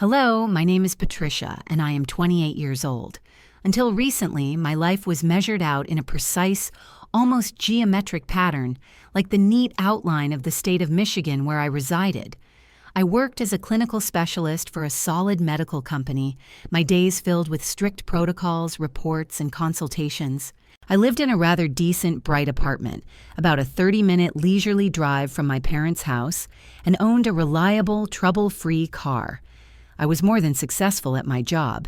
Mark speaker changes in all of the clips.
Speaker 1: Hello, my name is Patricia, and I am 28 years old. Until recently, my life was measured out in a precise, almost geometric pattern, like the neat outline of the state of Michigan where I resided. I worked as a clinical specialist for a solid medical company, my days filled with strict protocols, reports, and consultations. I lived in a rather decent, bright apartment, about a 30-minute leisurely drive from my parents' house, and owned a reliable, trouble-free car. I was more than successful at my job.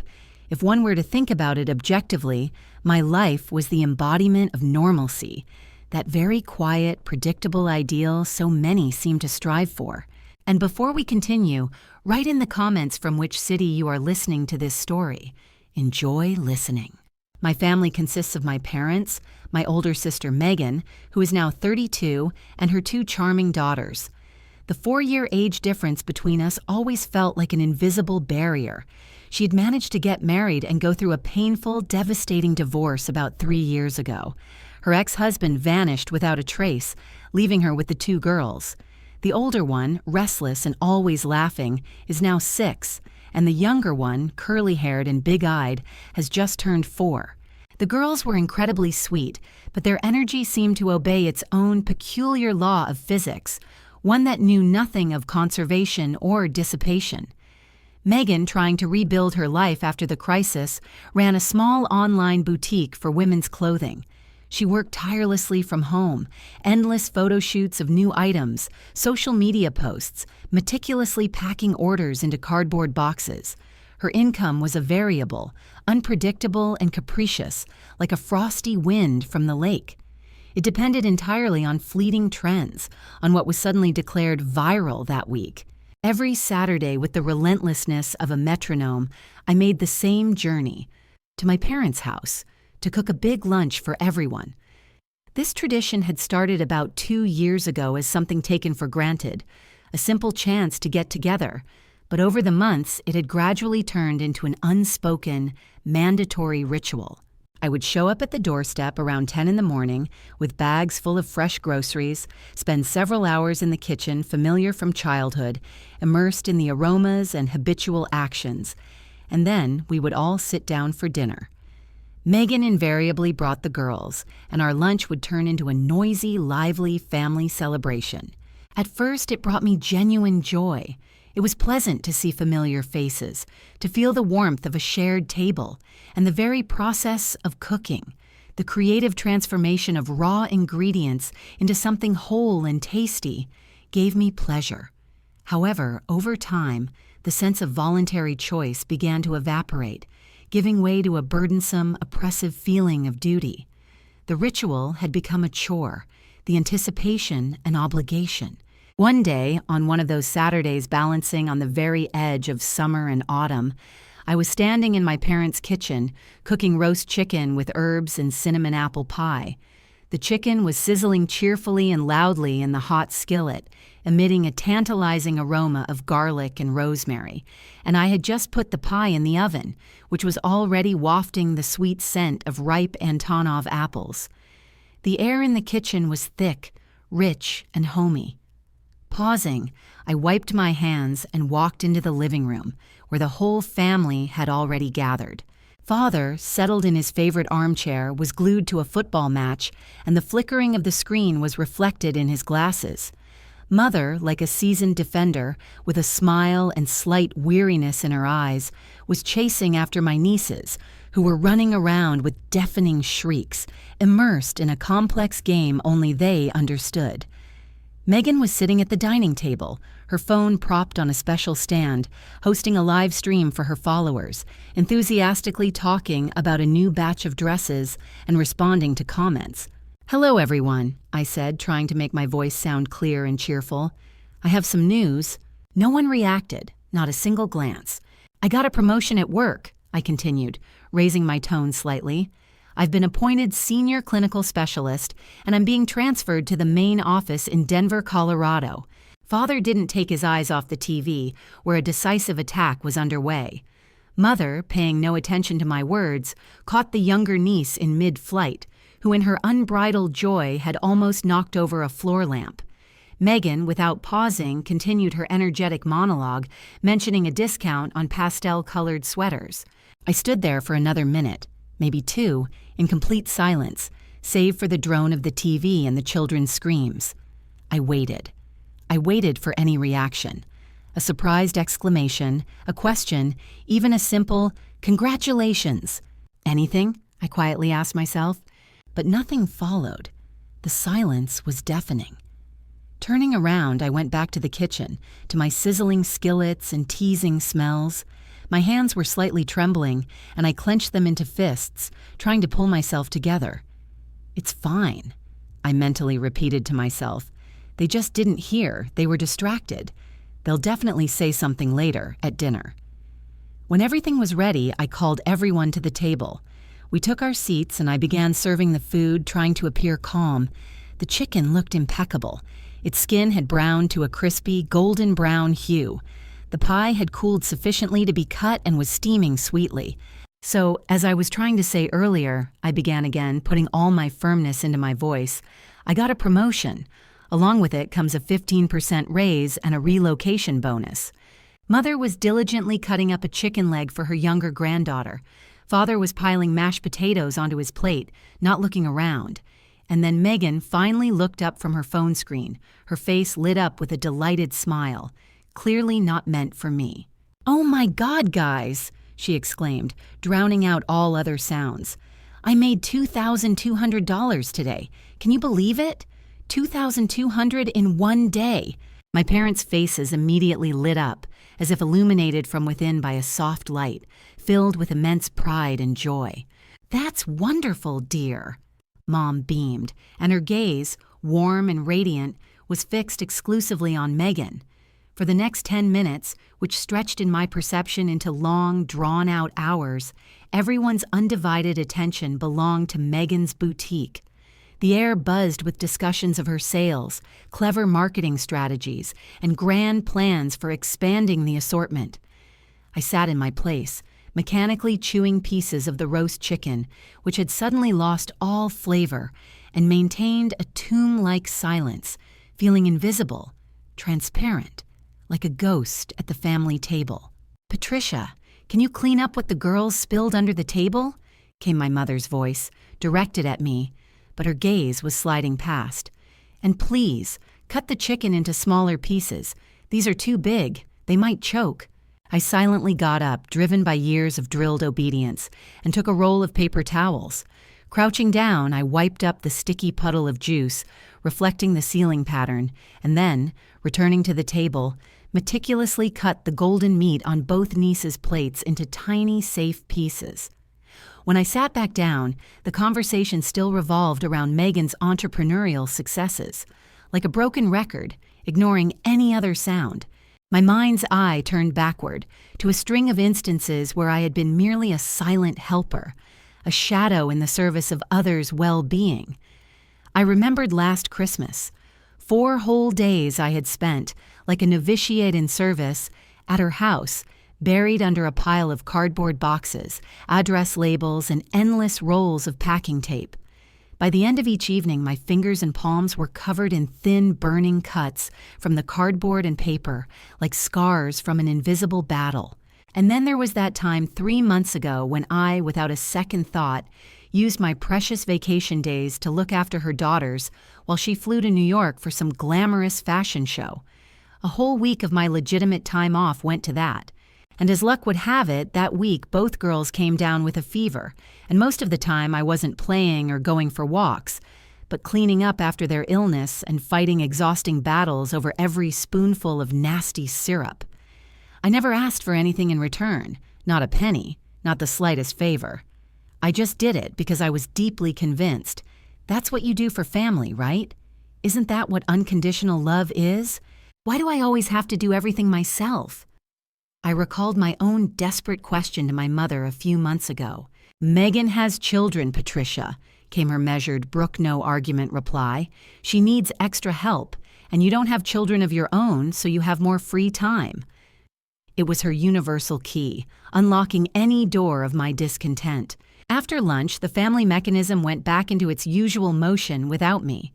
Speaker 1: If one were to think about it objectively, my life was the embodiment of normalcy, that very quiet, predictable ideal so many seem to strive for. And before we continue, write in the comments from which city you are listening to this story. Enjoy listening. My family consists of my parents, my older sister Megan, who is now 32, and her two charming daughters. The 4-year age difference between us always felt like an invisible barrier. She had managed to get married and go through a painful, devastating divorce about 3 years ago. Her ex-husband vanished without a trace, leaving her with the two girls. The older one, restless and always laughing, is now 6, and the younger one, curly-haired and big-eyed, has just turned 4. The girls were incredibly sweet, but their energy seemed to obey its own peculiar law of physics, one that knew nothing of conservation or dissipation. Megan, trying to rebuild her life after the crisis, ran a small online boutique for women's clothing. She worked tirelessly from home, endless photo shoots of new items, social media posts, meticulously packing orders into cardboard boxes. Her income was a variable, unpredictable and capricious, like a frosty wind from the lake. It depended entirely on fleeting trends, on what was suddenly declared viral that week. Every Saturday, with the relentlessness of a metronome, I made the same journey, to my parents' house, to cook a big lunch for everyone. This tradition had started about 2 years ago as something taken for granted, a simple chance to get together, but over the months it had gradually turned into an unspoken, mandatory ritual. I would show up at the doorstep around 10 in the morning with bags full of fresh groceries, spend several hours in the kitchen familiar from childhood, immersed in the aromas and habitual actions, and then we would all sit down for dinner. Megan invariably brought the girls, and our lunch would turn into a noisy, lively family celebration. At first, it brought me genuine joy. It was pleasant to see familiar faces, to feel the warmth of a shared table, and the very process of cooking, the creative transformation of raw ingredients into something whole and tasty, gave me pleasure. However, over time, the sense of voluntary choice began to evaporate, giving way to a burdensome, oppressive feeling of duty. The ritual had become a chore, the anticipation an obligation. One day, on one of those Saturdays balancing on the very edge of summer and autumn, I was standing in my parents' kitchen, cooking roast chicken with herbs and cinnamon apple pie. The chicken was sizzling cheerfully and loudly in the hot skillet, emitting a tantalizing aroma of garlic and rosemary, and I had just put the pie in the oven, which was already wafting the sweet scent of ripe Antonov apples. The air in the kitchen was thick, rich, and homey. Pausing, I wiped my hands and walked into the living room, where the whole family had already gathered. Father, settled in his favorite armchair, was glued to a football match, and the flickering of the screen was reflected in his glasses. Mother, like a seasoned defender, with a smile and slight weariness in her eyes, was chasing after my nieces, who were running around with deafening shrieks, immersed in a complex game only they understood. Megan was sitting at the dining table, her phone propped on a special stand, hosting a live stream for her followers, enthusiastically talking about a new batch of dresses and responding to comments. "Hello, everyone," I said, trying to make my voice sound clear and cheerful. "I have some news." No one reacted, not a single glance. "I got a promotion at work," I continued, raising my tone slightly. "I've been appointed senior clinical specialist, and I'm being transferred to the main office in Denver, Colorado." Father didn't take his eyes off the TV, where a decisive attack was underway. Mother, paying no attention to my words, caught the younger niece in mid-flight, who in her unbridled joy had almost knocked over a floor lamp. Megan, without pausing, continued her energetic monologue, mentioning a discount on pastel-colored sweaters. I stood there for another minute, maybe two, in complete silence, save for the drone of the TV and the children's screams. I waited. I waited for any reaction. A surprised exclamation, a question, even a simple, "Congratulations!" Anything? I quietly asked myself. But nothing followed. The silence was deafening. Turning around, I went back to the kitchen, to my sizzling skillets and teasing smells. My hands were slightly trembling, and I clenched them into fists, trying to pull myself together. "It's fine," I mentally repeated to myself. "They just didn't hear. They were distracted. They'll definitely say something later, at dinner." When everything was ready, I called everyone to the table. We took our seats, and I began serving the food, trying to appear calm. The chicken looked impeccable. Its skin had browned to a crispy, golden brown hue. The pie had cooled sufficiently to be cut and was steaming sweetly. So, as I was trying to say earlier, I began again, putting all my firmness into my voice. I got a promotion. Along with it comes a 15% raise and a relocation bonus. Mother was diligently cutting up a chicken leg for her younger granddaughter. Father was piling mashed potatoes onto his plate, not looking around. And then Megan finally looked up from her phone screen, her face lit up with a delighted smile, clearly not meant for me. "Oh my God, guys!" she exclaimed, drowning out all other sounds. "I made $2,200 today. Can you believe it? $2,200 in one day." My parents' faces immediately lit up, as if illuminated from within by a soft light, filled with immense pride and joy. "That's wonderful, dear." Mom beamed, and her gaze, warm and radiant, was fixed exclusively on Megan. For the next 10 minutes, which stretched in my perception into long, drawn-out hours, everyone's undivided attention belonged to Megan's boutique. The air buzzed with discussions of her sales, clever marketing strategies, and grand plans for expanding the assortment. I sat in my place, mechanically chewing pieces of the roast chicken, which had suddenly lost all flavor, and maintained a tomb-like silence, feeling invisible, transparent, like a ghost at the family table. "Patricia, can you clean up what the girls spilled under the table?" came my mother's voice, directed at me, but her gaze was sliding past. "And please, cut the chicken into smaller pieces. These are too big. They might choke." I silently got up, driven by years of drilled obedience, and took a roll of paper towels. Crouching down, I wiped up the sticky puddle of juice, reflecting the ceiling pattern, and then, returning to the table, meticulously cut the golden meat on both nieces' plates into tiny, safe pieces. When I sat back down, the conversation still revolved around Megan's entrepreneurial successes, like a broken record, ignoring any other sound. My mind's eye turned backward to a string of instances where I had been merely a silent helper, a shadow in the service of others' well-being. I remembered last Christmas. 4 whole days I had spent, like a novitiate in service, at her house, buried under a pile of cardboard boxes, address labels, and endless rolls of packing tape. By the end of each evening, my fingers and palms were covered in thin, burning cuts from the cardboard and paper, like scars from an invisible battle. And then there was that time 3 months ago when I, without a second thought, used my precious vacation days to look after her daughters while she flew to New York for some glamorous fashion show. A whole week of my legitimate time off went to that. And as luck would have it, that week both girls came down with a fever, and most of the time I wasn't playing or going for walks, but cleaning up after their illness and fighting exhausting battles over every spoonful of nasty syrup. I never asked for anything in return, not a penny, not the slightest favor. I just did it because I was deeply convinced. That's what you do for family, right? Isn't that what unconditional love is? Why do I always have to do everything myself? I recalled my own desperate question to my mother a few months ago. "Megan has children, Patricia," came her measured, brook-no-argument reply. "She needs extra help, and you don't have children of your own, so you have more free time." It was her universal key, unlocking any door of my discontent. After lunch, the family mechanism went back into its usual motion without me.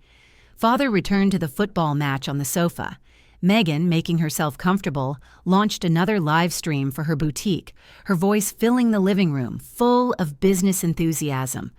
Speaker 1: Father returned to the football match on the sofa. Megan, making herself comfortable, launched another live stream for her boutique, her voice filling the living room, full of business enthusiasm.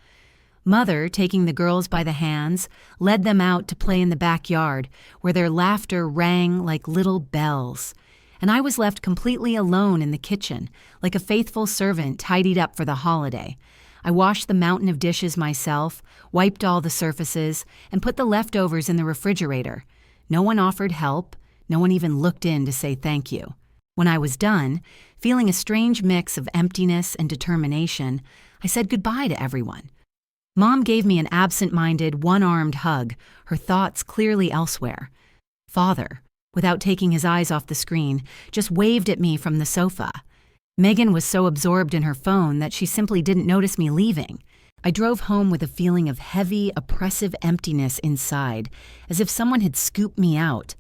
Speaker 1: Mother, taking the girls by the hands, led them out to play in the backyard, where their laughter rang like little bells. And I was left completely alone in the kitchen, like a faithful servant tidied up for the holiday. I washed the mountain of dishes myself, wiped all the surfaces, and put the leftovers in the refrigerator. No one offered help. No one even looked in to say thank you. When I was done, feeling a strange mix of emptiness and determination, I said goodbye to everyone. Mom gave me an absent-minded, one-armed hug, her thoughts clearly elsewhere. Father, without taking his eyes off the screen, just waved at me from the sofa. Megan was so absorbed in her phone that she simply didn't notice me leaving. I drove home with a feeling of heavy, oppressive emptiness inside, as if someone had scooped me out.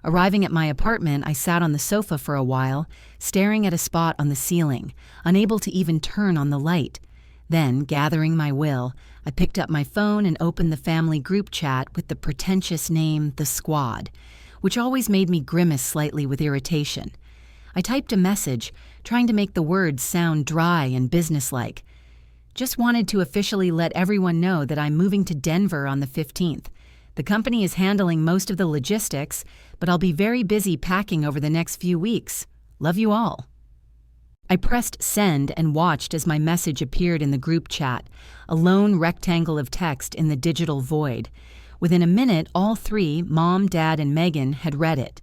Speaker 1: Arriving at my apartment, I sat on the sofa for a while, staring at a spot on the ceiling, unable to even turn on the light. Then, gathering my will, I picked up my phone and opened the family group chat with the pretentious name The Squad, which always made me grimace slightly with irritation. I typed a message, trying to make the words sound dry and businesslike. Just wanted to officially let everyone know that I'm moving to Denver on the 15th. The company is handling most of the logistics, but I'll be very busy packing over the next few weeks. Love you all. I pressed send and watched as my message appeared in the group chat, a lone rectangle of text in the digital void. Within a minute, all three, Mom, Dad, and Megan, had read it.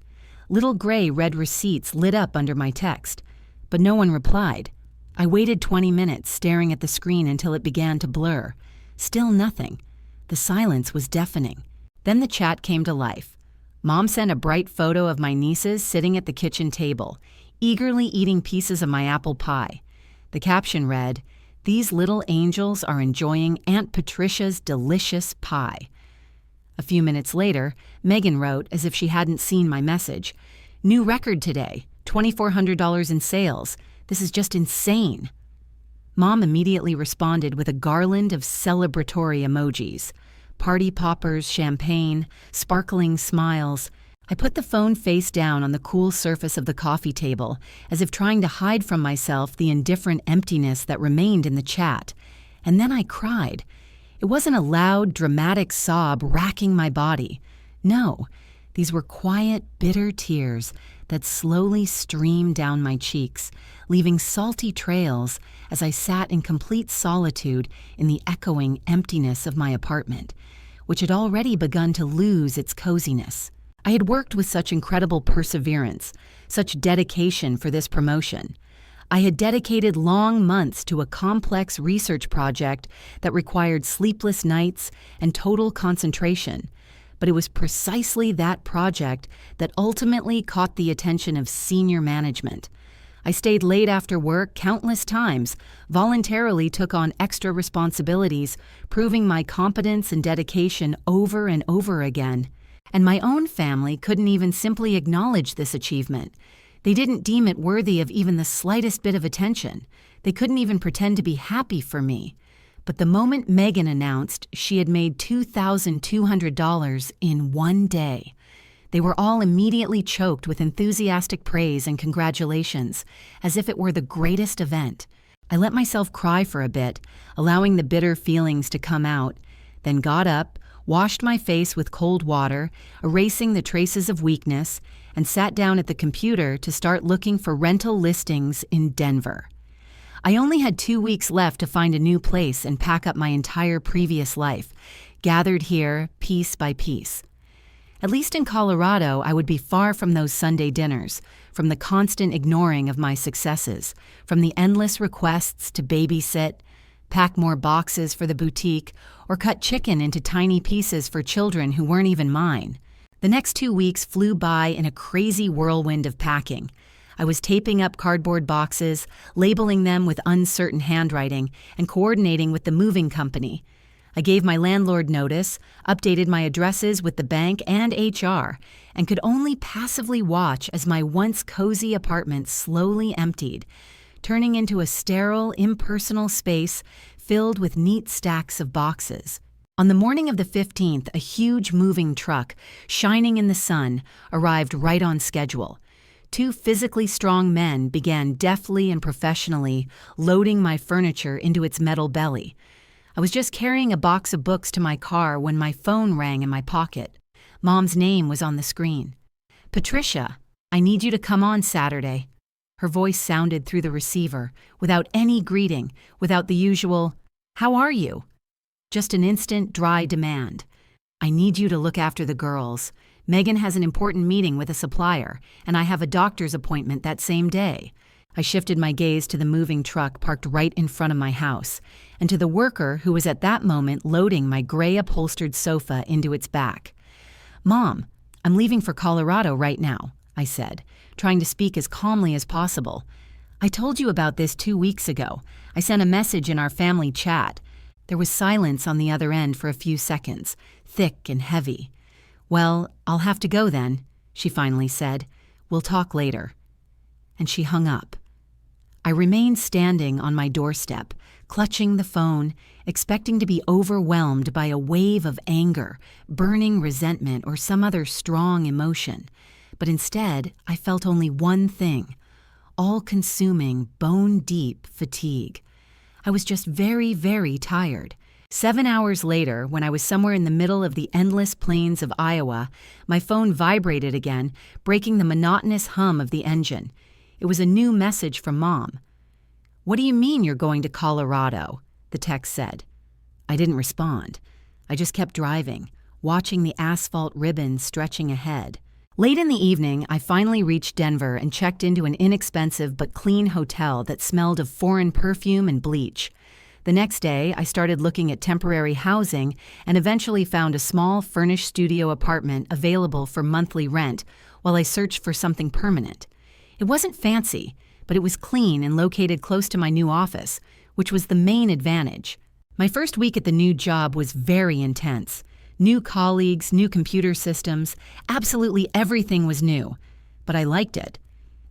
Speaker 1: Little gray red receipts lit up under my text, but no one replied. I waited 20 minutes, staring at the screen until it began to blur. Still nothing. The silence was deafening. Then the chat came to life. Mom sent a bright photo of my nieces sitting at the kitchen table, eagerly eating pieces of my apple pie. The caption read, "These little angels are enjoying Aunt Patricia's delicious pie." A few minutes later, Megan wrote, as if she hadn't seen my message, "New record today, $2,400 in sales. This is just insane." Mom immediately responded with a garland of celebratory emojis. Party poppers, champagne, sparkling smiles. I put the phone face down on the cool surface of the coffee table, as if trying to hide from myself the indifferent emptiness that remained in the chat. And then I cried. It wasn't a loud, dramatic sob racking my body. No, these were quiet, bitter tears that slowly streamed down my cheeks, leaving salty trails as I sat in complete solitude in the echoing emptiness of my apartment, which had already begun to lose its coziness. I had worked with such incredible perseverance, such dedication for this promotion. I had dedicated long months to a complex research project that required sleepless nights and total concentration, but it was precisely that project that ultimately caught the attention of senior management. I stayed late after work countless times, voluntarily took on extra responsibilities, proving my competence and dedication over and over again. And my own family couldn't even simply acknowledge this achievement. They didn't deem it worthy of even the slightest bit of attention. They couldn't even pretend to be happy for me. But the moment Megan announced she had made $2,200 in one day, they were all immediately choked with enthusiastic praise and congratulations, as if it were the greatest event. I let myself cry for a bit, allowing the bitter feelings to come out, then got up, washed my face with cold water, erasing the traces of weakness, and sat down at the computer to start looking for rental listings in Denver. I only had 2 weeks left to find a new place and pack up my entire previous life, gathered here piece by piece. At least in Colorado, I would be far from those Sunday dinners, from the constant ignoring of my successes, from the endless requests to babysit, pack more boxes for the boutique, or cut chicken into tiny pieces for children who weren't even mine. The next 2 weeks flew by in a crazy whirlwind of packing. I was taping up cardboard boxes, labeling them with uncertain handwriting, and coordinating with the moving company. I gave my landlord notice, updated my addresses with the bank and HR, and could only passively watch as my once cozy apartment slowly emptied, turning into a sterile, impersonal space filled with neat stacks of boxes. On the morning of the 15th, a huge moving truck, shining in the sun, arrived right on schedule. Two physically strong men began deftly and professionally loading my furniture into its metal belly. I was just carrying a box of books to my car when my phone rang in my pocket. Mom's name was on the screen. "Patricia, I need you to come on Saturday." Her voice sounded through the receiver, without any greeting, without the usual, "How are you?" Just an instant, dry demand. "I need you to look after the girls. Megan has an important meeting with a supplier, and I have a doctor's appointment that same day." I shifted my gaze to the moving truck parked right in front of my house, and to the worker who was at that moment loading my gray upholstered sofa into its back. "Mom, I'm leaving for Colorado right now," I said, trying to speak as calmly as possible. "I told you about this 2 weeks ago. I sent a message in our family chat." There was silence on the other end for a few seconds, thick and heavy. "Well, I'll have to go then," she finally said. "We'll talk later." And she hung up. I remained standing on my doorstep, clutching the phone, expecting to be overwhelmed by a wave of anger, burning resentment, or some other strong emotion. But instead, I felt only one thing: all-consuming, bone-deep fatigue. I was just very, very tired. 7 hours later, when I was somewhere in the middle of the endless plains of Iowa, my phone vibrated again, breaking the monotonous hum of the engine. It was a new message from Mom. "What do you mean you're going to Colorado?" the text said. I didn't respond. I just kept driving, watching the asphalt ribbons stretching ahead. Late in the evening, I finally reached Denver and checked into an inexpensive but clean hotel that smelled of foreign perfume and bleach. The next day, I started looking at temporary housing and eventually found a small furnished studio apartment available for monthly rent while I searched for something permanent. It wasn't fancy, but it was clean and located close to my new office, which was the main advantage. My first week at the new job was very intense. New colleagues, new computer systems, absolutely everything was new. But I liked it.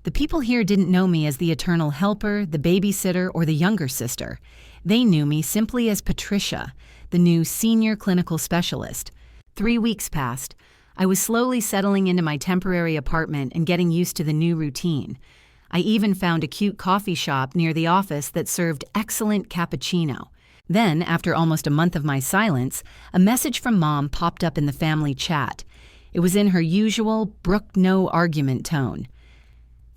Speaker 1: The people here didn't know me as the eternal helper, the babysitter, or the younger sister. They knew me simply as Patricia, the new senior clinical specialist. 3 weeks passed. I was slowly settling into my temporary apartment and getting used to the new routine. I even found a cute coffee shop near the office that served excellent cappuccino. Then, after almost a month of my silence, a message from Mom popped up in the family chat. It was in her usual brook no argument tone.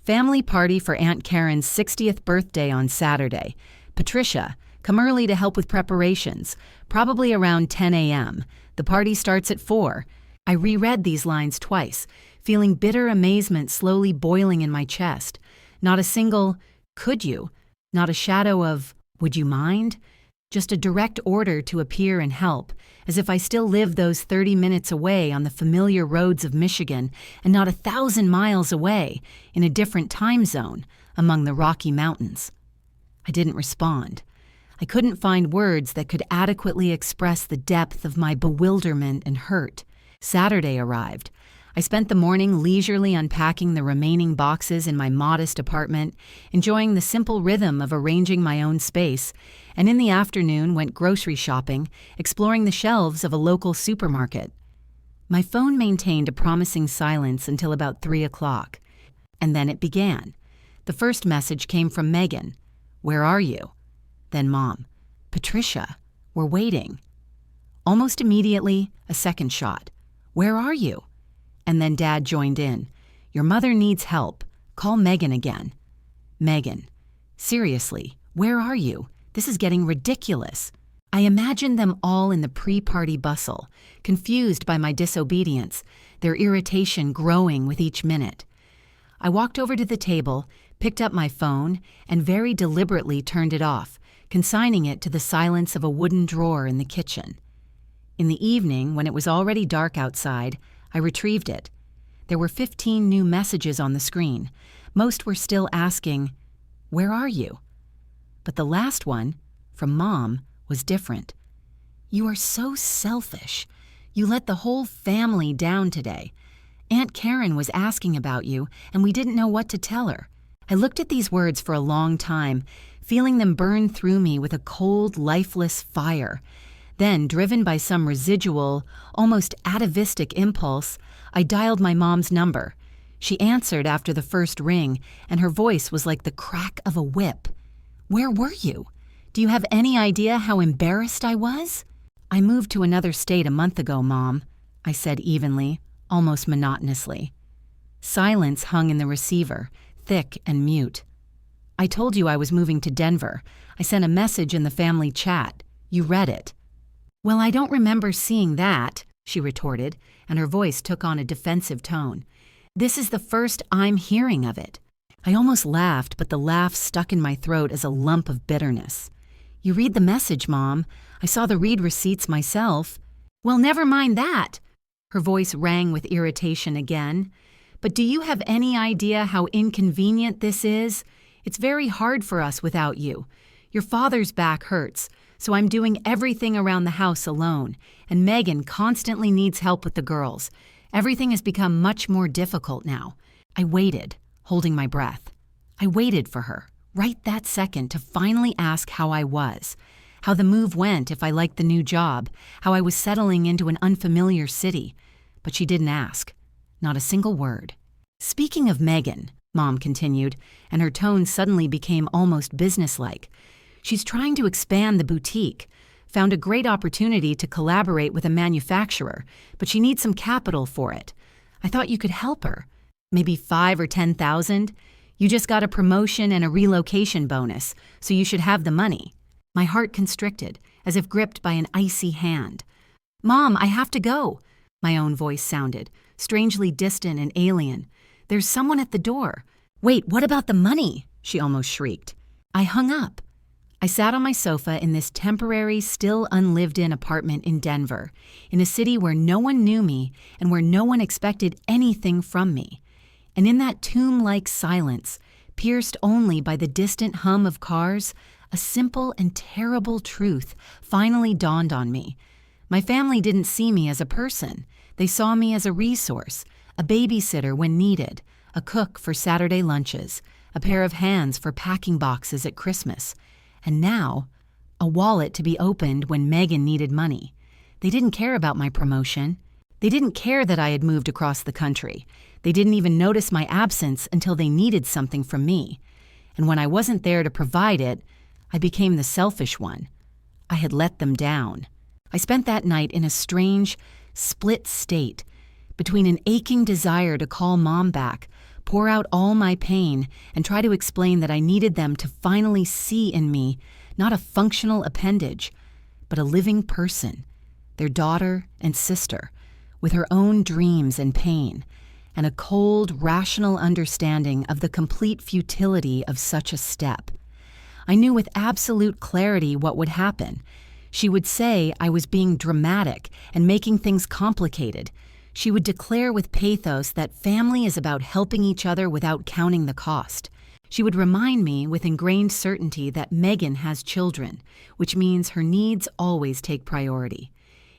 Speaker 1: "Family party for Aunt Karen's 60th birthday on Saturday. Patricia, come early to help with preparations, probably around 10 a.m. The party starts at 4. I reread these lines twice, feeling bitter amazement slowly boiling in my chest. Not a single, "Could you?" Not a shadow of, "Would you mind?" Just a direct order to appear and help, as if I still lived those 30 minutes away on the familiar roads of Michigan and not 1,000 miles away, in a different time zone, among the Rocky Mountains. I didn't respond. I couldn't find words that could adequately express the depth of my bewilderment and hurt. Saturday arrived. I spent the morning leisurely unpacking the remaining boxes in my modest apartment, enjoying the simple rhythm of arranging my own space, and in the afternoon went grocery shopping, exploring the shelves of a local supermarket. My phone maintained a promising silence until about 3 o'clock. And then it began. The first message came from Megan. "Where are you?" Then Mom. "Patricia, we're waiting." Almost immediately, a second shot. "Where are you?" And then Dad joined in. "Your mother needs help. Call Megan again." Megan. "Seriously, where are you? This is getting ridiculous." I imagined them all in the pre-party bustle, confused by my disobedience, their irritation growing with each minute. I walked over to the table, picked up my phone, and very deliberately turned it off, consigning it to the silence of a wooden drawer in the kitchen. In the evening, when it was already dark outside, I retrieved it. There were 15 new messages on the screen. Most were still asking, "Where are you?" But the last one, from Mom, was different. "You are so selfish. You let the whole family down today. Aunt Karen was asking about you, and we didn't know what to tell her." I looked at these words for a long time, feeling them burn through me with a cold, lifeless fire. Then, driven by some residual, almost atavistic impulse, I dialed my mom's number. She answered after the first ring, and her voice was like the crack of a whip. "Where were you? Do you have any idea how embarrassed I was?" "I moved to another state a month ago, Mom," I said evenly, almost monotonously. Silence hung in the receiver, thick and mute. "I told you I was moving to Denver. I sent a message in the family chat. You read it." "Well, I don't remember seeing that," she retorted, and her voice took on a defensive tone. "This is the first I'm hearing of it." I almost laughed, but the laugh stuck in my throat as a lump of bitterness. "You read the message, Mom. I saw the read receipts myself." "Well, never mind that." Her voice rang with irritation again. "But do you have any idea how inconvenient this is? It's very hard for us without you. Your father's back hurts, so I'm doing everything around the house alone, and Megan constantly needs help with the girls. Everything has become much more difficult now." I waited, holding my breath. I waited for her, right that second, to finally ask how I was, how the move went, if I liked the new job, how I was settling into an unfamiliar city. But she didn't ask. Not a single word. "Speaking of Megan," Mom continued, and her tone suddenly became almost businesslike, "she's trying to expand the boutique. Found a great opportunity to collaborate with a manufacturer, but she needs some capital for it. I thought you could help her. Maybe 5 or 10,000. You just got a promotion and a relocation bonus, so you should have the money." My heart constricted, as if gripped by an icy hand. "Mom, I have to go," my own voice sounded, strangely distant and alien. "There's someone at the door." "Wait, what about the money?" she almost shrieked. I hung up. I sat on my sofa in this temporary, still unlived-in apartment in Denver, in a city where no one knew me and where no one expected anything from me. And in that tomb-like silence, pierced only by the distant hum of cars, a simple and terrible truth finally dawned on me. My family didn't see me as a person. They saw me as a resource, a babysitter when needed, a cook for Saturday lunches, a pair of hands for packing boxes at Christmas. And now, a wallet to be opened when Megan needed money. They didn't care about my promotion. They didn't care that I had moved across the country. They didn't even notice my absence until they needed something from me. And when I wasn't there to provide it, I became the selfish one. I had let them down. I spent that night in a strange, split state, between an aching desire to call Mom back, pour out all my pain, and try to explain that I needed them to finally see in me not a functional appendage, but a living person, their daughter and sister, with her own dreams and pain, and a cold, rational understanding of the complete futility of such a step. I knew with absolute clarity what would happen. She would say I was being dramatic and making things complicated. She would declare with pathos that family is about helping each other without counting the cost. She would remind me with ingrained certainty that Megan has children, which means her needs always take priority.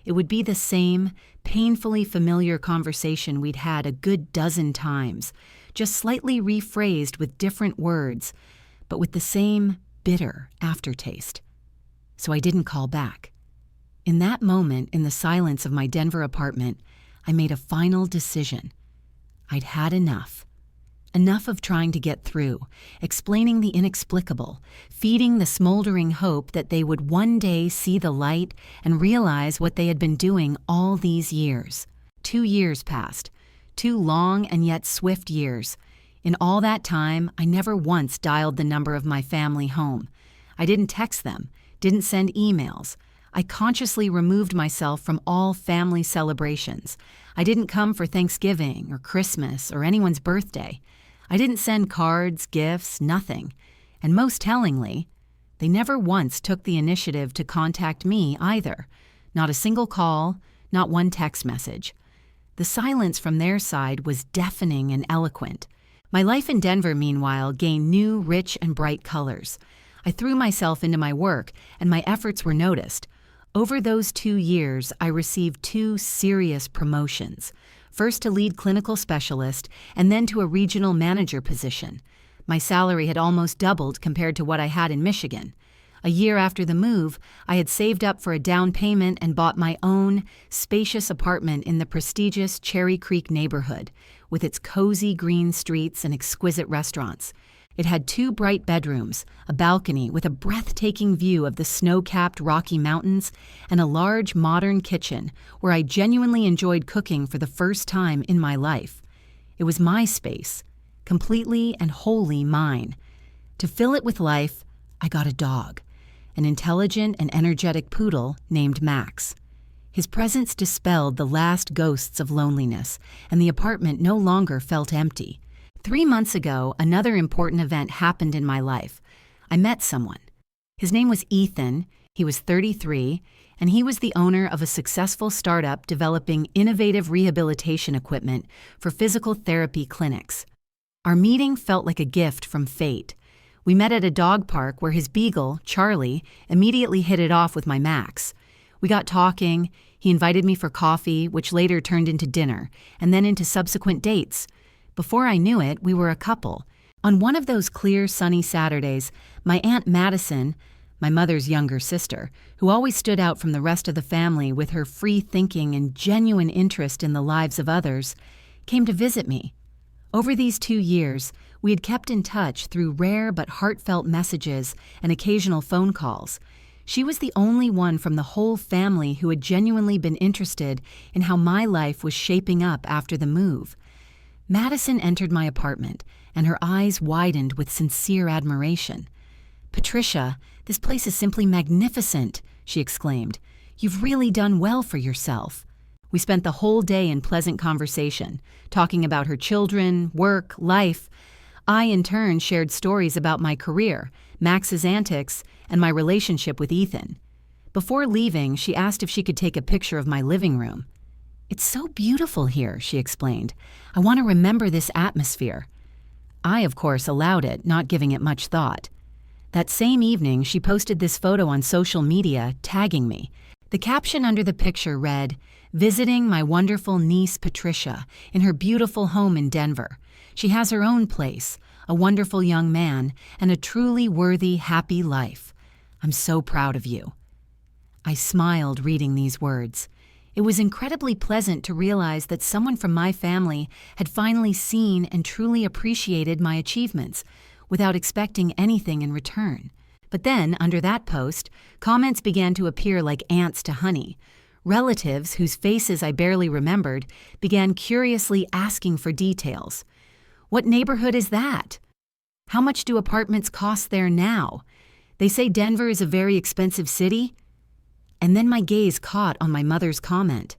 Speaker 1: It would be the same, painfully familiar conversation we'd had a good dozen times, just slightly rephrased with different words, but with the same bitter aftertaste. So I didn't call back. In that moment, in the silence of my Denver apartment, I made a final decision. I'd had enough. Enough of trying to get through, explaining the inexplicable, feeding the smoldering hope that they would one day see the light and realize what they had been doing all these years. 2 years passed, 2 long and yet swift years. In all that time, I never once dialed the number of my family home. I didn't text them, didn't send emails. I consciously removed myself from all family celebrations. I didn't come for Thanksgiving or Christmas or anyone's birthday. I didn't send cards, gifts, nothing. And most tellingly, they never once took the initiative to contact me either. Not a single call, not one text message. The silence from their side was deafening and eloquent. My life in Denver, meanwhile, gained new, rich, and bright colors. I threw myself into my work, and my efforts were noticed. Over those 2 years, I received 2 serious promotions, first to lead clinical specialist and then to a regional manager position. My salary had almost doubled compared to what I had in Michigan. A year after the move, I had saved up for a down payment and bought my own spacious apartment in the prestigious Cherry Creek neighborhood, with its cozy green streets and exquisite restaurants. It had 2 bright bedrooms, a balcony with a breathtaking view of the snow-capped Rocky Mountains, and a large modern kitchen where I genuinely enjoyed cooking for the first time in my life. It was my space, completely and wholly mine. To fill it with life, I got a dog, an intelligent and energetic poodle named Max. His presence dispelled the last ghosts of loneliness, and the apartment no longer felt empty. 3 months ago, another important event happened in my life. I met someone. His name was Ethan. He was 33, and he was the owner of a successful startup developing innovative rehabilitation equipment for physical therapy clinics. Our meeting felt like a gift from fate. We met at a dog park where his beagle, Charlie, immediately hit it off with my Max. We got talking. He invited me for coffee, which later turned into dinner, and then into subsequent dates. Before I knew it, we were a couple. On one of those clear, sunny Saturdays, my Aunt Madison, my mother's younger sister, who always stood out from the rest of the family with her free thinking and genuine interest in the lives of others, came to visit me. Over these 2 years, we had kept in touch through rare but heartfelt messages and occasional phone calls. She was the only one from the whole family who had genuinely been interested in how my life was shaping up after the move. Madison entered my apartment, and her eyes widened with sincere admiration. "Patricia, this place is simply magnificent," she exclaimed. "You've really done well for yourself." We spent the whole day in pleasant conversation, talking about her children, work, life. I, in turn, shared stories about my career, Max's antics, and my relationship with Ethan. Before leaving, she asked if she could take a picture of my living room. "It's so beautiful here," she explained. "I want to remember this atmosphere." I, of course, allowed it, not giving it much thought. That same evening, she posted this photo on social media, tagging me. The caption under the picture read, "Visiting my wonderful niece Patricia in her beautiful home in Denver. She has her own place, a wonderful young man, and a truly worthy, happy life. I'm so proud of you." I smiled reading these words. It was incredibly pleasant to realize that someone from my family had finally seen and truly appreciated my achievements without expecting anything in return. But then, under that post, comments began to appear like ants to honey. Relatives, whose faces I barely remembered, began curiously asking for details. "What neighborhood is that? How much do apartments cost there now? They say Denver is a very expensive city." And then my gaze caught on my mother's comment.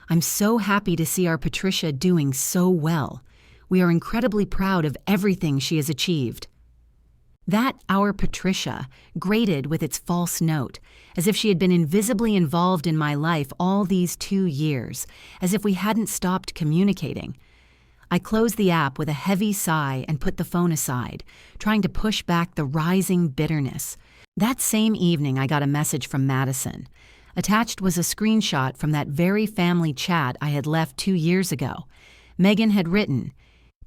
Speaker 1: "I'm so happy to see our Patricia doing so well. We are incredibly proud of everything she has achieved." That "our Patricia" grated with its false note, as if she had been invisibly involved in my life all these 2 years, as if we hadn't stopped communicating. I closed the app with a heavy sigh and put the phone aside, trying to push back the rising bitterness. That same evening, I got a message from Madison. Attached was a screenshot from that very family chat I had left 2 years ago. Megan had written,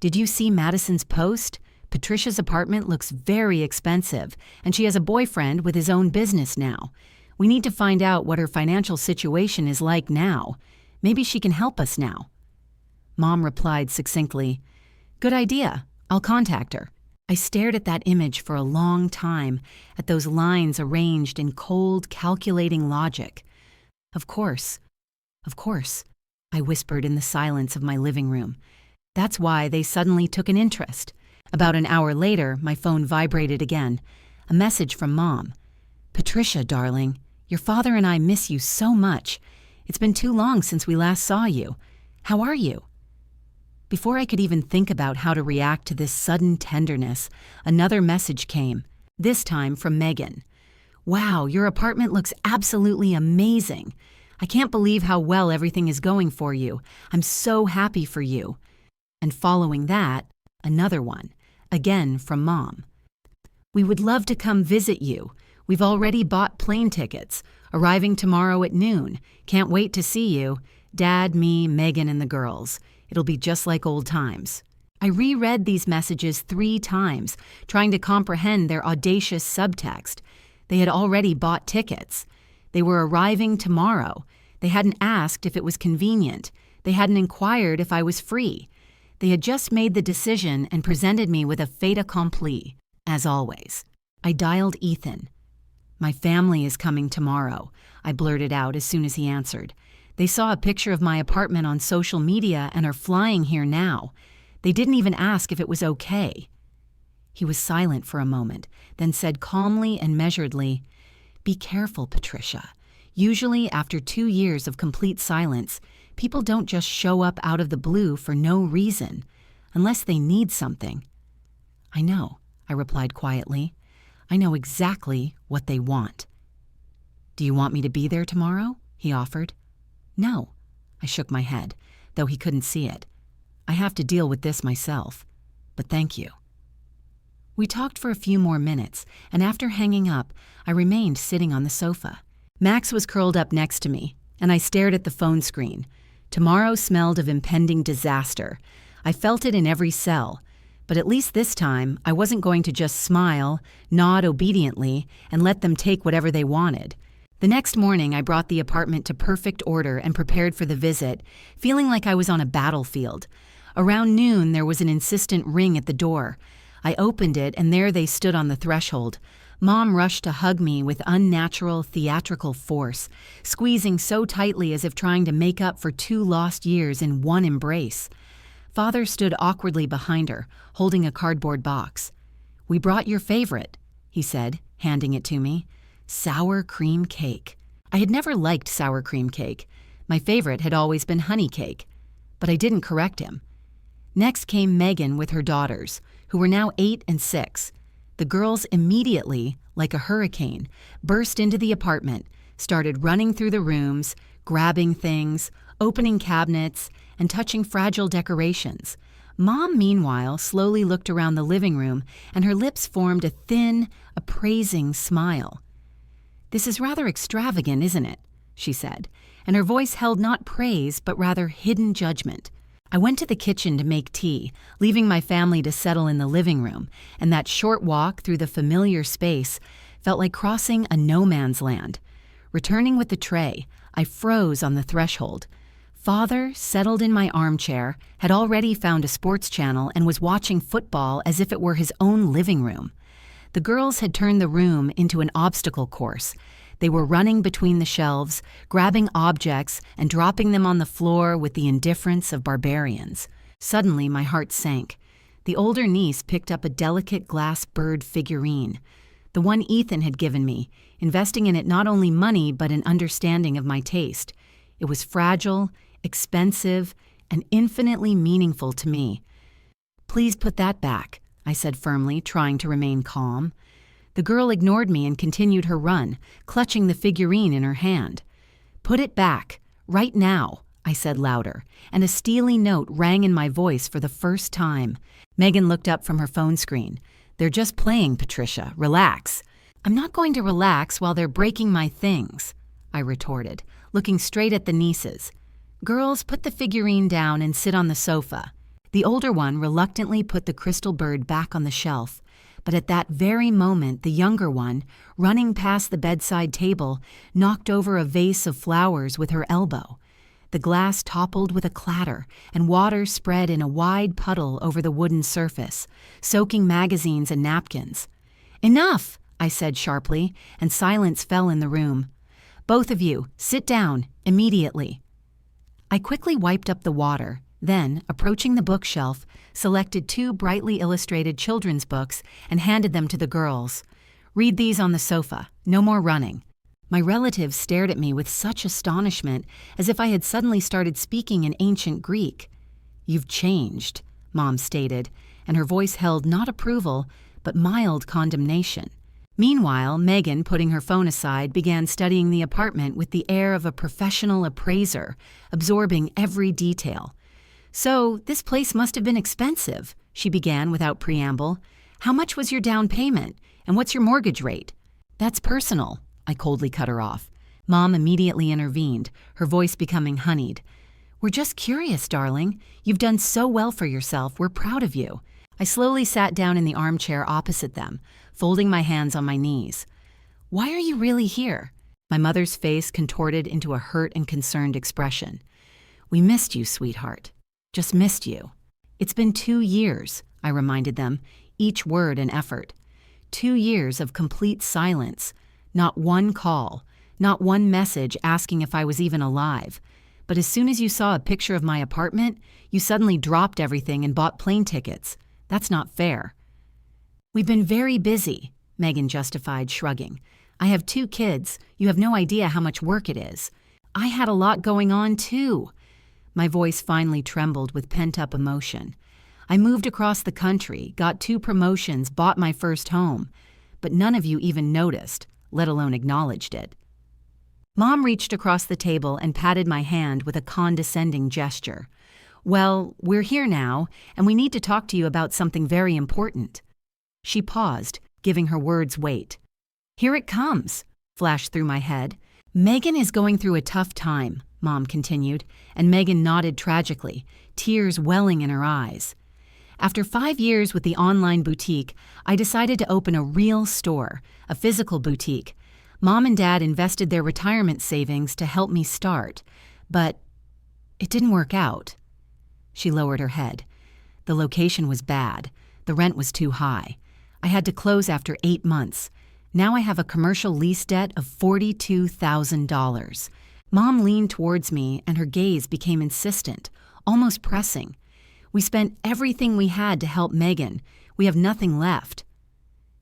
Speaker 1: "Did you see Madison's post? Patricia's apartment looks very expensive, and she has a boyfriend with his own business now. We need to find out what her financial situation is like now. Maybe she can help us now." Mom replied succinctly, "Good idea. I'll contact her." I stared at that image for a long time, at those lines arranged in cold, calculating logic. Of course, I whispered in the silence of my living room. That's why they suddenly took an interest. About an hour later, my phone vibrated again. A message from Mom. "Patricia, darling, your father and I miss you so much. It's been too long since we last saw you. How are you?" Before I could even think about how to react to this sudden tenderness, another message came, this time from Megan. "Wow, your apartment looks absolutely amazing. I can't believe how well everything is going for you. I'm so happy for you." And following that, another one, again from Mom. "We would love to come visit you. We've already bought plane tickets, arriving tomorrow at noon. Can't wait to see you. Dad, me, Megan, and the girls. It'll be just like old times." I reread these messages 3 times, trying to comprehend their audacious subtext. They had already bought tickets. They were arriving tomorrow. They hadn't asked if it was convenient. They hadn't inquired if I was free. They had just made the decision and presented me with a fait accompli, as always. I dialed Ethan. "My family is coming tomorrow," I blurted out as soon as he answered. "They saw a picture of my apartment on social media and are flying here now. They didn't even ask if it was okay." He was silent for a moment, then said calmly and measuredly, "Be careful, Patricia. Usually, after 2 years of complete silence, people don't just show up out of the blue for no reason, unless they need something." "I know," I replied quietly. "I know exactly what they want." "Do you want me to be there tomorrow?" he offered. "No," I shook my head, though he couldn't see it. "I have to deal with this myself. But thank you." We talked for a few more minutes, and after hanging up, I remained sitting on the sofa. Max was curled up next to me, and I stared at the phone screen. Tomorrow smelled of impending disaster. I felt it in every cell, but at least this time, I wasn't going to just smile, nod obediently, and let them take whatever they wanted. The next morning, I brought the apartment to perfect order and prepared for the visit, feeling like I was on a battlefield. Around noon, there was an insistent ring at the door. I opened it, and there they stood on the threshold. Mom rushed to hug me with unnatural, theatrical force, squeezing so tightly as if trying to make up for 2 lost years in one embrace. Father stood awkwardly behind her, holding a cardboard box. "We brought your favorite," he said, handing it to me. Sour cream cake. I had never liked sour cream cake. My favorite had always been honey cake. But I didn't correct him. Next came Megan with her daughters, who were now 8 and 6. The girls immediately, like a hurricane, burst into the apartment, started running through the rooms, grabbing things, opening cabinets, and touching fragile decorations. Mom, meanwhile, slowly looked around the living room, and her lips formed a thin, appraising smile. "This is rather extravagant, isn't it?" she said, and her voice held not praise but rather hidden judgment. I went to the kitchen to make tea, leaving my family to settle in the living room, and that short walk through the familiar space felt like crossing a no-man's land. Returning with the tray, I froze on the threshold. Father, settled in my armchair, had already found a sports channel and was watching football as if it were his own living room. The girls had turned the room into an obstacle course. They were running between the shelves, grabbing objects and dropping them on the floor with the indifference of barbarians. Suddenly, my heart sank. The older niece picked up a delicate glass bird figurine, the one Ethan had given me, investing in it not only money but an understanding of my taste. It was fragile, expensive, and infinitely meaningful to me. "Please put that back," I said firmly, trying to remain calm. The girl ignored me and continued her run, clutching the figurine in her hand. "Put it back, right now," I said louder, and a steely note rang in my voice for the first time. Megan looked up from her phone screen. "They're just playing, Patricia. Relax." "I'm not going to relax while they're breaking my things," I retorted, looking straight at the nieces. "Girls, put the figurine down and sit on the sofa." The older one reluctantly put the crystal bird back on the shelf. But at that very moment, the younger one, running past the bedside table, knocked over a vase of flowers with her elbow. The glass toppled with a clatter, and water spread in a wide puddle over the wooden surface, soaking magazines and napkins. "Enough!" I said sharply, and silence fell in the room. "Both of you, sit down, immediately." I quickly wiped up the water, then, approaching the bookshelf, selected 2 brightly illustrated children's books and handed them to the girls. "Read these on the sofa. No more running." My relatives stared at me with such astonishment, as if I had suddenly started speaking in ancient Greek. "You've changed," Mom stated, and her voice held not approval, but mild condemnation. Meanwhile, Megan, putting her phone aside, began studying the apartment with the air of a professional appraiser, absorbing every detail. "So, this place must have been expensive," she began without preamble. "How much was your down payment? And what's your mortgage rate?" "That's personal," I coldly cut her off. Mom immediately intervened, her voice becoming honeyed. "We're just curious, darling. You've done so well for yourself. We're proud of you." I slowly sat down in the armchair opposite them, folding my hands on my knees. Why are you really here? My mother's face contorted into a hurt and concerned expression. We missed you, sweetheart. Just missed you. It's been 2 years, I reminded them, each word an effort. 2 years of complete silence. Not one call, not one message asking if I was even alive. But as soon as you saw a picture of my apartment, you suddenly dropped everything and bought plane tickets. That's not fair. We've been very busy, Megan justified, shrugging. I have 2 kids. You have no idea how much work it is. I had a lot going on, too. My voice finally trembled with pent-up emotion. I moved across the country, got 2 promotions, bought my first home. But none of you even noticed, let alone acknowledged it. Mom reached across the table and patted my hand with a condescending gesture. Well, we're here now, and we need to talk to you about something very important. She paused, giving her words weight. Here it comes, flashed through my head. Megan is going through a tough time, Mom continued, and Megan nodded tragically, tears welling in her eyes. After 5 years with the online boutique, I decided to open a real store, a physical boutique. Mom and Dad invested their retirement savings to help me start, but it didn't work out. She lowered her head. The location was bad. The rent was too high. I had to close after 8 months. Now I have a commercial lease debt of $42,000. Mom leaned towards me and her gaze became insistent, almost pressing. We spent everything we had to help Megan. We have nothing left.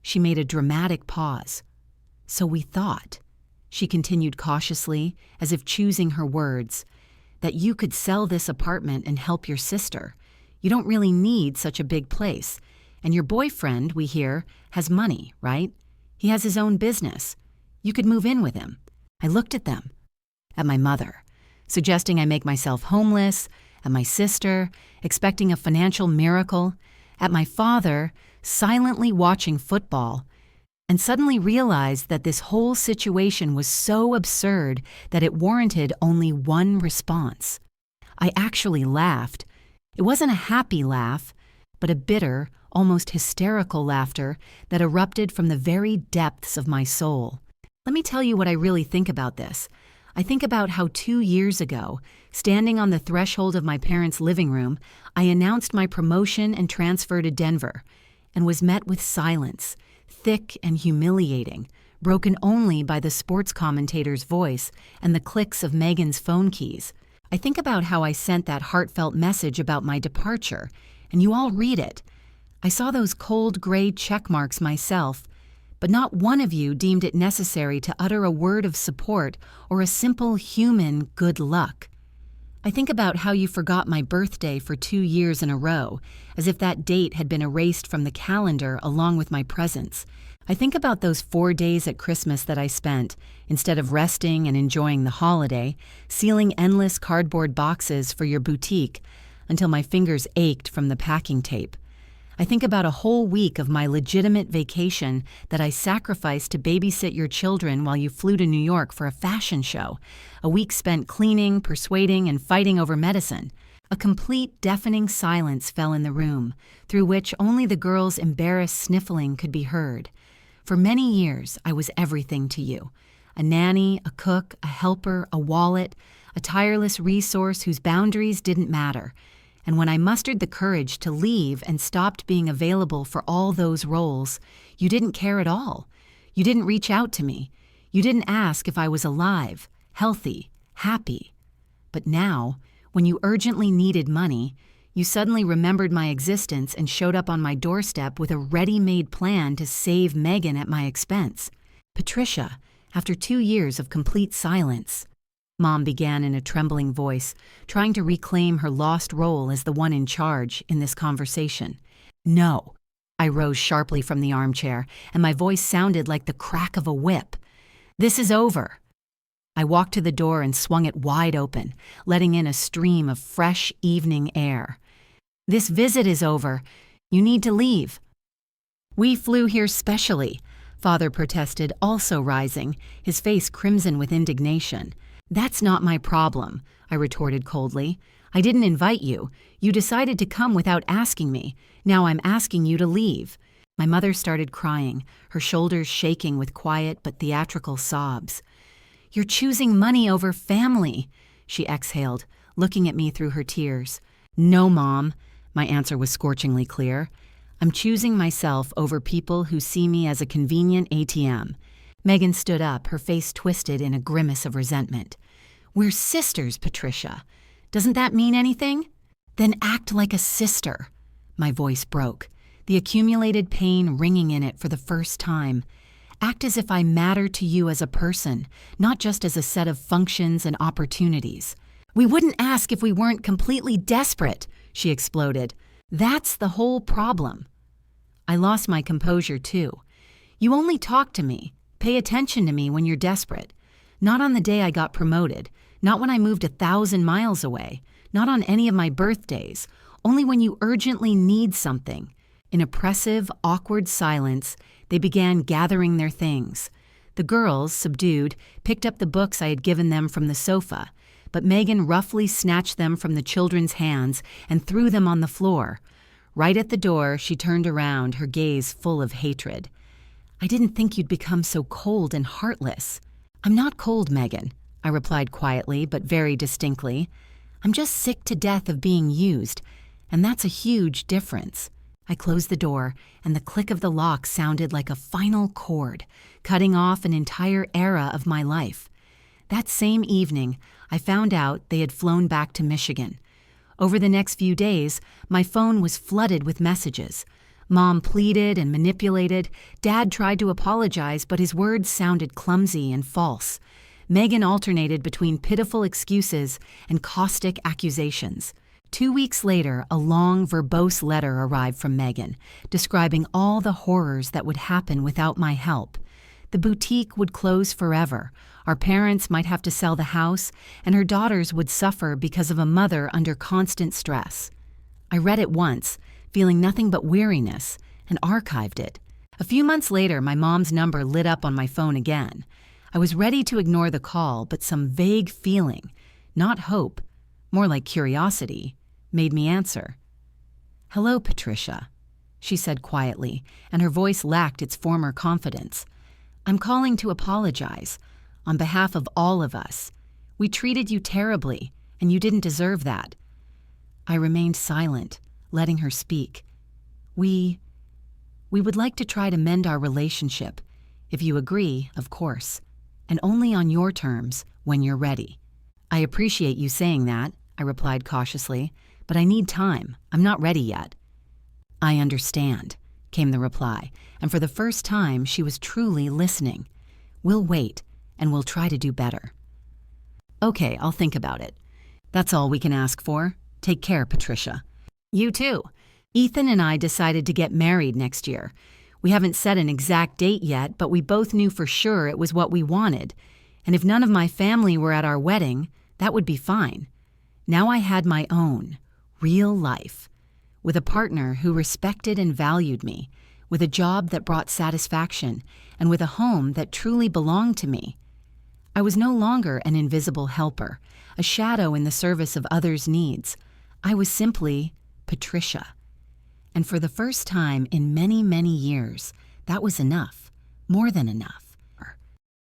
Speaker 1: She made a dramatic pause. So we thought, she continued cautiously, as if choosing her words, that you could sell this apartment and help your sister. You don't really need such a big place. And your boyfriend, we hear, has money, right? He has his own business. You could move in with him. I looked at them, at my mother, suggesting I make myself homeless, at my sister, expecting a financial miracle, at my father, silently watching football, and suddenly realized that this whole situation was so absurd that it warranted only one response. I actually laughed. It wasn't a happy laugh, but a bitter, almost hysterical laughter that erupted from the very depths of my soul. Let me tell you what I really think about this. I think about how 2 years ago, standing on the threshold of my parents' living room, I announced my promotion and transfer to Denver, and was met with silence, thick and humiliating, broken only by the sports commentator's voice and the clicks of Megan's phone keys. I think about how I sent that heartfelt message about my departure, and you all read it. I saw those cold gray check marks myself, but not one of you deemed it necessary to utter a word of support or a simple human good luck. I think about how you forgot my birthday for 2 years in a row, as if that date had been erased from the calendar along with my presents. I think about those 4 days at Christmas that I spent, instead of resting and enjoying the holiday, sealing endless cardboard boxes for your boutique until my fingers ached from the packing tape. I think about a whole week of my legitimate vacation that I sacrificed to babysit your children while you flew to New York for a fashion show, a week spent cleaning, persuading, and fighting over medicine. A complete deafening silence fell in the room, through which only the girls' embarrassed sniffling could be heard. For many years, I was everything to you. A nanny, a cook, a helper, a wallet, a tireless resource whose boundaries didn't matter. And when I mustered the courage to leave and stopped being available for all those roles, you didn't care at all. You didn't reach out to me. You didn't ask if I was alive, healthy, happy. But now, when you urgently needed money, you suddenly remembered my existence and showed up on my doorstep with a ready-made plan to save Megan at my expense. Patricia, after 2 years of complete silence, Mom began in a trembling voice, trying to reclaim her lost role as the one in charge in this conversation. No. I rose sharply from the armchair, and my voice sounded like the crack of a whip. This is over. I walked to the door and swung it wide open, letting in a stream of fresh evening air. This visit is over. You need to leave. We flew here specially, Father protested, also rising, his face crimson with indignation. That's not my problem, I retorted coldly. I didn't invite you. You decided to come without asking me. Now I'm asking you to leave. My mother started crying, her shoulders shaking with quiet but theatrical sobs. "You're choosing money over family," she exhaled, looking at me through her tears. "No, Mom," my answer was scorchingly clear. "I'm choosing myself over people who see me as a convenient ATM." Megan stood up, her face twisted in a grimace of resentment. "We're sisters, Patricia. Doesn't that mean anything? Then act like a sister." My voice broke, the accumulated pain ringing in it for the first time. "Act as if I matter to you as a person, not just as a set of functions and opportunities." "We wouldn't ask if we weren't completely desperate," she exploded. "That's the whole problem." I lost my composure too. "You only talk to me, pay attention to me when you're desperate. Not on the day I got promoted, not when I moved 1,000 miles away, not on any of my birthdays, only when you urgently need something." In oppressive, awkward silence, they began gathering their things. The girls, subdued, picked up the books I had given them from the sofa, but Megan roughly snatched them from the children's hands and threw them on the floor. Right at the door, she turned around, her gaze full of hatred. "I didn't think you'd become so cold and heartless." "I'm not cold, Megan," I replied quietly but very distinctly. "I'm just sick to death of being used, and that's a huge difference." I closed the door, and the click of the lock sounded like a final chord, cutting off an entire era of my life. That same evening, I found out they had flown back to Michigan. Over the next few days, my phone was flooded with messages. Mom pleaded and manipulated. Dad tried to apologize, but his words sounded clumsy and false. Megan alternated between pitiful excuses and caustic accusations. 2 weeks later, a long, verbose letter arrived from Megan, describing all the horrors that would happen without my help. The boutique would close forever, our parents might have to sell the house, and her daughters would suffer because of a mother under constant stress. I read it once, feeling nothing but weariness, and archived it. A few months later, my mom's number lit up on my phone again. I was ready to ignore the call, but some vague feeling, not hope, more like curiosity, made me answer. "Hello, Patricia," she said quietly, and her voice lacked its former confidence. "I'm calling to apologize, on behalf of all of us. We treated you terribly, and you didn't deserve that." I remained silent, letting her speak. We would like to try to mend our relationship, if you agree, of course, and only on your terms when you're ready." "I appreciate you saying that," I replied cautiously, "but I need time. I'm not ready yet." "I understand," came the reply, and for the first time she was truly listening. "We'll wait, and we'll try to do better." "Okay, I'll think about it. That's all we can ask for. Take care, Patricia." "You too." Ethan and I decided to get married next year. We haven't set an exact date yet, but we both knew for sure it was what we wanted. And if none of my family were at our wedding, that would be fine. Now I had my own, real life, with a partner who respected and valued me, with a job that brought satisfaction, and with a home that truly belonged to me. I was no longer an invisible helper, a shadow in the service of others' needs. I was simply Patricia. And for the first time in many, many years, that was enough, more than enough.